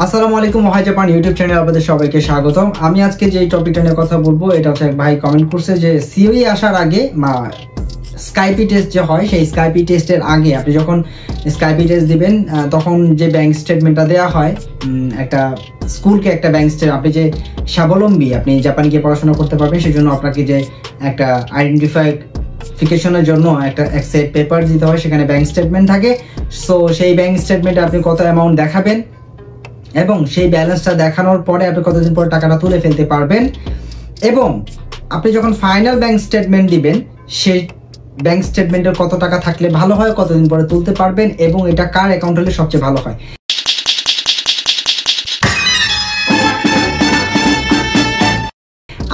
আসসালামু আলাইকুম Y Japan YouTube চ্যানেলে আপনাদের সবাইকে স্বাগতম। আমি আজকে যে টপিকটা নিয়ে কথা বলবো এটা হচ্ছে এক ভাই কমেন্ট করছে যে সিওই আসার আগে স্কাইপি টেস্ট যে হয় সেই স্কাইপি টেস্টের আগে আপনি যখন স্কাইপি টেস্ট দিবেন তখন যে ব্যাংক স্টেটমেন্টটা দেওয়া হয় একটা স্কুলকে একটা ব্যাংক স্টেট আপনি যে স্বাবলম্বী আপনি জাপানে গিয়ে পড়াশোনা করতে পারবেন সেই জন্য আপনাকে যে একটা আইডেন্টিফিকেশনের জন্য একটা সেট পেপার দিতে হয়, সেখানে ব্যাংক স্টেটমেন্ট থাকে। সো সেই ব্যাংক স্টেটমেন্টে আপনি কত অ্যামাউন্ট দেখাবেন এবং সেই ব্যালেন্সটা দেখানোর পরে আপনি কতদিন পরে টাকাটা তুলে ফেলতে পারবেন, এবং আপনি যখন ফাইনাল ব্যাংক স্টেটমেন্ট দিবেন সেই ব্যাংক স্টেটমেন্টের কত টাকা থাকলে ভালো হয়, কতদিন পরে তুলতে পারবেন এবং এটা কার অ্যাকাউন্ট হলে সবচেয়ে ভালো হয়।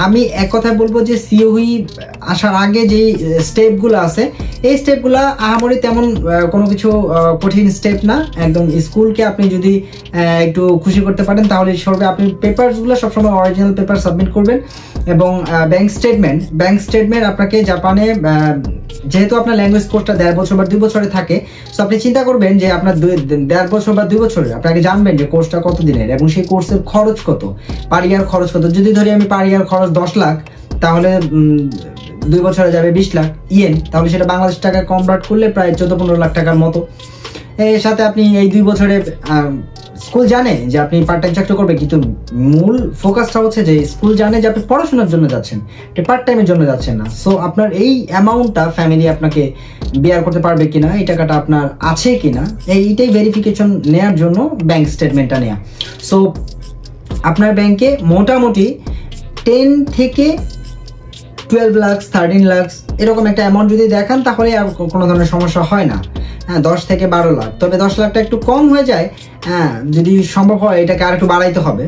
আমি এক কথায় বলবো যে সিওই আসার আগে যে স্টেপগুলো আছে এই স্টেপগুলো আহামরি তেমন কোনো কিছু কঠিন স্টেপ না। একদম স্কুলকে আপনি যদি একটু খুশি করতে পারেন তাহলে সর্বে আপনি পেপারসগুলো সবসময় অরিজিনাল পেপার সাবমিট করবেন। এবং ব্যাংক স্টেটমেন্ট আপনাকে জাপানে যেহেতু আপনার ল্যাঙ্গুয়েজ কোর্সটা 1.5 বছর বা 2 বছরে থাকে, সো আপনি চিন্তা করবেন যে আপনার 1.5 বছর বা 2 বছরে আপনাকে জানবেন যে কোর্সটা কত দিনের এবং সেই কোর্সের খরচ কত, পার ইয়ার খরচ কত। যদি ধরি আমি পার ইয়ার খরচ 10 লাখ, তাহলে 2 বছরে যাবে 20 লাখ ইয়েন, তাহলে সেটা বাংলাদেশ টাকায় কনভার্ট করলে প্রায় 14-15 লাখ টাকার মতো। এর সাথে আপনি এই 2 বছরে স্কুল জানে যে আপনি পার্ট টাইম চাকরি করবেন, কিন্তু মূল ফোকাসটা হচ্ছে যে স্কুল জানে যে আপনি পড়াশোনার জন্য যাচ্ছেন, আপনি পার্ট টাইমের জন্য যাচ্ছেন না। সো আপনার এই অ্যামাউন্টটা ফ্যামিলি আপনাকে বেয়ার করতে পারবে কিনা, এই টাকাটা আপনার আছে কিনা, এইটাই ভেরিফিকেশন নেওয়ার জন্য ব্যাংক স্টেটমেন্টটা নেওয়া। সো আপনার ব্যাংকে মোটামুটি 10 থেকে 12 লাখ 13 লাখ এরকম একটা অ্যামাউন্ট যদি দেখান তাহলে আর কোনো ধরনের সমস্যা হয় না। হ্যাঁ, 10 থেকে 12 লাখ, তবে 10 লাখটা একটু কম হয়ে যায়। হ্যাঁ, যদি সম্ভব হয় এটাকে আর একটু বাড়াইতে হবে,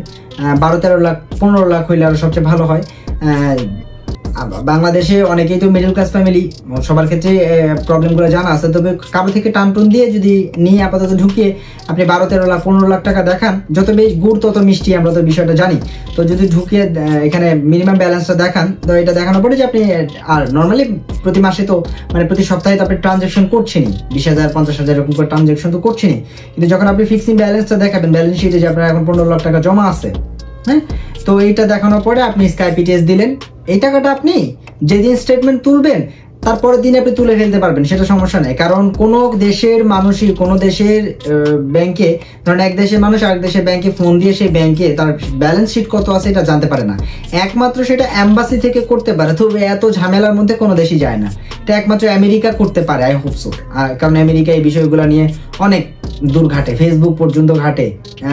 12-13 লাখ 15 লাখ হইলে আরো সবচেয়ে ভালো হয়। বাংলাদেশে অনেকেই তো মিডল ক্লাস ফ্যামিলি, সবার ক্ষেত্রে প্রবলেমগুলো জানা আছে, তবে কারো থেকে টানটুন দিয়ে যদি নিয়ে আপাতত ঢুকিয়ে আপনি 12-13 লাখ 15 লাখ টাকা দেখান, যত বেশি গুড় তত মিষ্টি, আমরা তো বিষয়টা জানি। তো যদি ঢুকিয়ে এখানে মিনিমাম ব্যালেন্সটা দেখান, তো এটা দেখানোর পরে যে আপনি আর নর্মালি প্রতি মাসে তো মানে প্রতি সপ্তাহে তো আপনি ট্রানজাকশন করছেনই, 20,000 50,000 এরকম করে ট্রানজাকশন তো করছেনই, কিন্তু যখন আপনি ফিক্সিং ব্যালেন্সটা দেখাবেন ব্যালেন্স শিটে যে আপনার এখন 15 লাখ টাকা জমা আছে, হ্যাঁ, তো এইটা দেখানোর পরে আপনি স্কাইপি টেস্ট দিলেন, এই টাকাটা আপনি যেদিন স্টেটমেন্ট তুলবেন তারপরের দিন আপনি তুলে ফেলতে পারবেন, সেটা সমস্যা নেই। কারণ কোনো দেশের মানুষই কোনো দেশের ব্যাংকে, ধরেন এক দেশের মানুষ আরেক দেশের ব্যাংকে ফোন দিয়ে সেই ব্যাংকে তার ব্যালেন্স শিট কত আছে এটা জানতে পারে না। একমাত্র সেটা এম্বাসি থেকে করতে পারে, তবে এত ঝামেলার মধ্যে কোনো দেশই যায় না। এটা একমাত্র আমেরিকা করতে পারে, আই হোপ সো। কারণ আমেরিকা এই বিষয়গুলো নিয়ে অনেক দূর ঘাটে, ফেসবুক পর্যন্ত ঘাটে,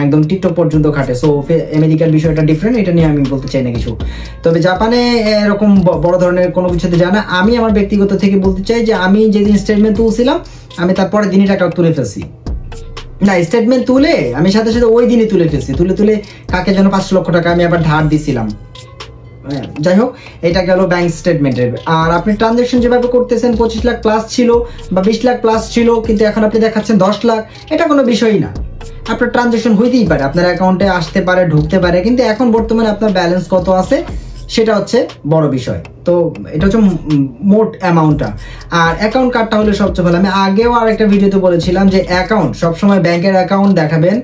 একদম টিকটক পর্যন্ত ঘাটে। সো আমেরিকার বিষয়টা ডিফারেন্ট, এটা নিয়ে আমি বলতে চাই না কিছু। তবে জাপানে এরকম বড় ধরনের কোনো কিছুতে জানা, আমি আমার ব্যক্তিগত থেকে বলতে চাই যে আমি যেদিন স্টেটমেন্ট তুলছিলাম আমি তারপরের দিনই টাকা তুলে ফেলছি। না, স্টেটমেন্ট তুলে আমি সাথে সাথে ওই দিনই তুলে ফেলছি, তুলে কাকে যেন 5 লক্ষ টাকা আমি আবার ধার দিছিলাম। যাই হোক, এটা গেল ব্যাংক স্টেটমেন্টের। আর আপনি ট্রানজাকশন যেভাবে করতেছেন 25 লাখ প্লাস ছিল বা 20 লাখ প্লাস ছিল, কিন্তু এখন আপনি দেখাচ্ছেন 10 লাখ, এটা কোনো বিষয়ই না। আপনার ট্রানজাকশন হইতেই পারে, আপনার অ্যাকাউন্টে আসতে পারে, ঢুকতে পারে, কিন্তু এখন বর্তমানে আপনার ব্যালেন্স কত আছে সেটা হচ্ছে বড় বিষয়। তো এটা হচ্ছে মোট অ্যামাউন্টটা। আর অ্যাকাউন্ট কার্ডটা হলে সবচেয়ে ভালো। আমি আগেও আর একটা ভিডিওতে বলেছিলাম যে অ্যাকাউন্ট সবসময় ব্যাংকের অ্যাকাউন্ট দেখাবেন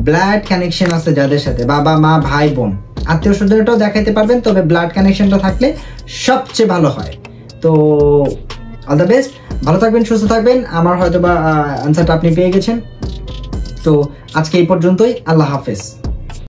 ব্লাড কানেকশন আছে যাদের সাথে, বাবা মা ভাই বোন আত্মীয় স্বজনটাও দেখাইতে পারবেন, তবে ব্লাড কানেকশনটা থাকলে সবচেয়ে ভালো হয়। তো অল দ্য বেস্ট, ভালো থাকবেন, সুস্থ থাকবেন। আমার হয়তো বা অ্যান্সারটা আপনি পেয়ে গেছেন। তো আজকে এই পর্যন্তই, আল্লাহ হাফেজ।